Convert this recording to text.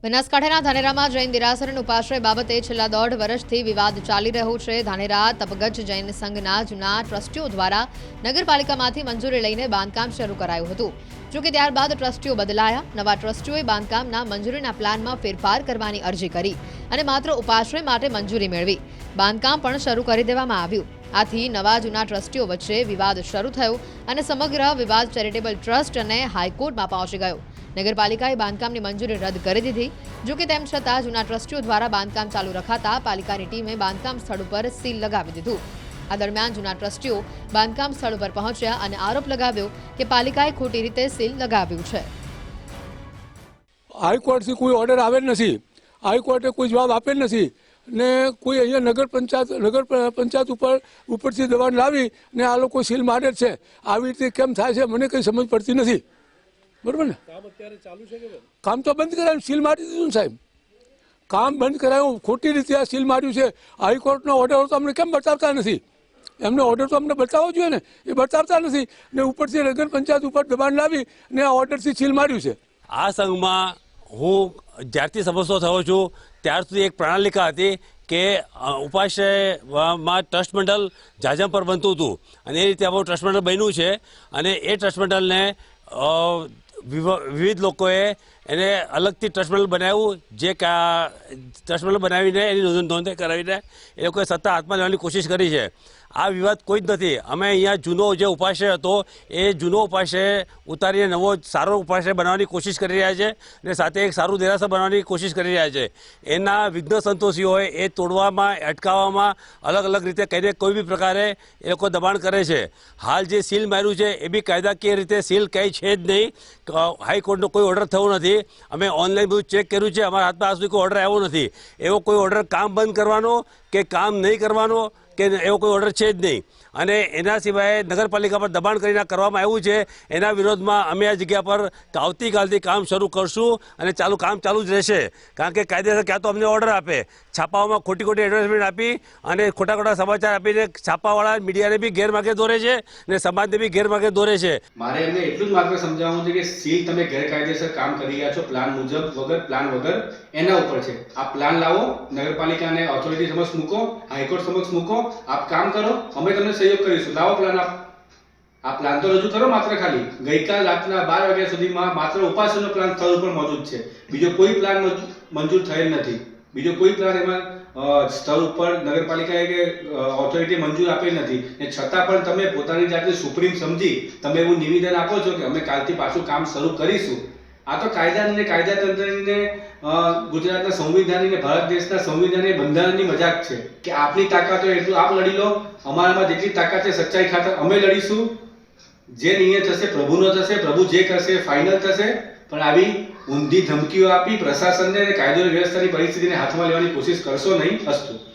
બનાસકાંઠાના ધાનેરામાં જૈન દેરાસર અને ઉપાશ્રય બાબતે છેલ્લા 1.5 વર્ષથી વિવાદ ચાલી રહ્યો છે। ધાનેરા તપગજ જૈન સંઘના જૂના ટ્રસ્ટીઓ દ્વારા નગરપાલિકામાંથી મંજૂરી લઈને બાંધકામ શરૂ કરાયું હતું। જો કે ત્યારબાદ ટ્રસ્ટીઓ બદલાયા। નવા ટ્રસ્ટીઓએ બાંધકામના મંજૂરીના પ્લાનમાં ફેરફાર કરવાની અરજી કરી અને માત્ર ઉપાશ્રય માટે મંજૂરી મેળવી। બાંધકામ પણ શરૂ કરી દેવામાં આવ્યું। આથી નવા જૂના ટ્રસ્ટીઓ વચ્ચે વિવાદ શરૂ થયો અને સમગ્ર વિવાદ ચેરિટેબલ ટ્રસ્ટ અને હાઈકોર્ટમાં પહોંચી ગયો। નગરપાલિકાએ બાંધકામની મંજૂરી રદ કરી દીધી। જો કે તેમ છતાં જૂના ટ્રસ્ટીઓ દ્વારા બાંધકામ ચાલુ રખાતા પાલિકાની ટીમે બાંધકામ સ્થળ ઉપર સીલ લગાવી દીધું। આ દરમિયાન જૂના ટ્રસ્ટીઓ બાંધકામ સ્થળ ઉપર પહોંચ્યા અને આરોપ લગાવ્યો કે પાલિકાએ ખોટી રીતે સીલ લગાવ્યું છે। હાઈકોર્ટથી કોઈ ઓર્ડર આવેલ નથી, હાઈકોર્ટે કોઈ જવાબ આપેલ નથી ને કોઈ અહીંયા નગર પંચાયત ઉપરથી દબાણ લાવી ને આ લોકો સીલ મારે છે। આવી રીતે કેમ થાય છે મને કંઈ સમજ પડતી નથી। બરોબર ને? કામ તો બંધ કરાયું, સીલ મારી દીધું ને સાહેબ, કામ બંધ કરાયું। ખોટી રીતે આ સીલ માર્યું છે। હાઈકોર્ટનો ઓર્ડર તો અમને કેમ બતાવતા નથી? એમને ઓર્ડર તો અમને બતાવવો જોઈએ ને, એ બતાવતા નથી ને ઉપરથી નગર પંચાયત ઉપર દબાણ લાવી ને આ ઓર્ડરથી સીલ માર્યું છે। આ સંઘમાં હું જ્યારથી સભ્ય થયો છું ત્યાર સુધી એક પ્રણાલિકા હતી કે ઉપાશ્રયમાં ટ્રસ્ટ મંડળ જાજમ પર બનતું હતું અને એ રીતે આપણું ટ્રસ્ટ મંડળ બન્યું છે અને એ ટ્રસ્ટ મંડળને વિવિધ લોકોએ એને અલગથી ટ્રસ્ટ મંડળ બનાવ્યું। જે ટ્રસ્ટ મંડળ બનાવીને એની નોંધણી કરાવીને એ લોકોએ સત્તા હાથમાં લેવાની કોશિશ કરી છે। આ વિવાદ કોઈ જ નથી। અમે અહીંયા જૂનો જે ઉપાશ્રય હતો એ જૂનો ઉપાશ્રય ઉતારીને નવો સારો ઉપાશ્રય બનાવવાની કોશિશ કરી રહ્યા છે અને સાથે એક સારું દેરાસર બનાવવાની કોશિશ કરી રહ્યા છે। એના વિઘ્ન સંતોષીઓએ એ તોડવામાં અટકાવવામાં અલગ રીતે કઈને કોઈ બી પ્રકારે એ લોકો દબાણ કરે છે। હાલ જે સીલ માર્યું છે એ બી કાયદાકીય રીતે સીલ કંઈ છે જ નહીં। હાઈકોર્ટનો કોઈ ઓર્ડર થયો નથી। અમે ઓનલાઈન બધું ચેક કર્યું છે, અમારા હાથમાં આજ સુધી કોઈ ઓર્ડર આવ્યો નથી। એવો કોઈ ઓર્ડર કામ બંધ કરવાનો કે કામ નહીં કરવાનો કે એવો કોઈ ઓર્ડર છે જ નહીં અને એના સિવાય નગરપાલિકા પર દબાણ કરીને કરવામાં આવ્યું છે। એના વિરોધમાં અમે આ જગ્યા પર આવતીકાલથી કામ શરૂ કરશું અને કામ ચાલુ જ રહેશે। કારણ કે કાયદેસર ક્યાં તો અમને ઓર્ડર આપે, છાપાઓમાં ખોટી એડવર્ટાઇઝમેન્ટ આપી અને ખોટા સમાચાર આપીને છાપાવાળા મીડિયાને બી ગેરમાર્ગે દોરે છે અને સમાજને બી ગેરમાર્ગે દોરે છે। મારે એમને એટલું જ માત્ર સમજાવવું છે કે સીલ તમે ગેરકાયદેસર કામ કરી રહ્યા છો, પ્લાન મુજબ પ્લાન વગર, એના ઉપર છે। આ પ્લાન લાવો, નગરપાલિકાને ઓથોરિટી સમક્ષ મૂકો, હાઈકોર્ટ સમક્ષ મૂકો, આપ કામ કરો, અમે તમને સહયોગ કરીશું। લાવો પ્લાન, આ પ્લાન તો રજૂ કરો। માત્ર ખાલી ગઈકાલ રાતના 12 વાગ્યા સુધીમાં માત્ર ઉપાસનો પ્લાન સ્થળ ઉપર મોજૂદ છે, બીજો કોઈ પ્લાન મંજૂર થયેલ નથી। બીજો કોઈ પ્લાન એમાં સ્થળ ઉપર નગરપાલિકાએ કે ઓથોરિટી મંજૂર આપેલ નથી ને છતાં પણ તમે પોતાની જાતને સુપ્રીમ સમજી તમે એવું નિવેદન આપો છો કે અમે કાલથી પાછું કામ શરૂ કરીશું। આ તો કાયદાની કાયદાતંત્રની ગુજરાતના સંવિધાનની ને ભારત દેશના સંવિધાનની બંધારણની મજાક છે કે આપની તાકાત હોય એટલું આપ લડી લો, અમારામાં જેટલી તાકાત છે સચ્ચાઈ ખાતર અમે લડીશું। જે નિર્ણય થશે પ્રભુનો થશે, પ્રભુ જે કરશે ફાઇનલ થશે। પણ આવી ઊંધી ધમકીઓ આપી પ્રશાસનને કાયદો વ્યવસ્થાની પરિસ્થિતિને હાથમાં લેવાની કોશિશ કરશો નહીં। અસ્તુ।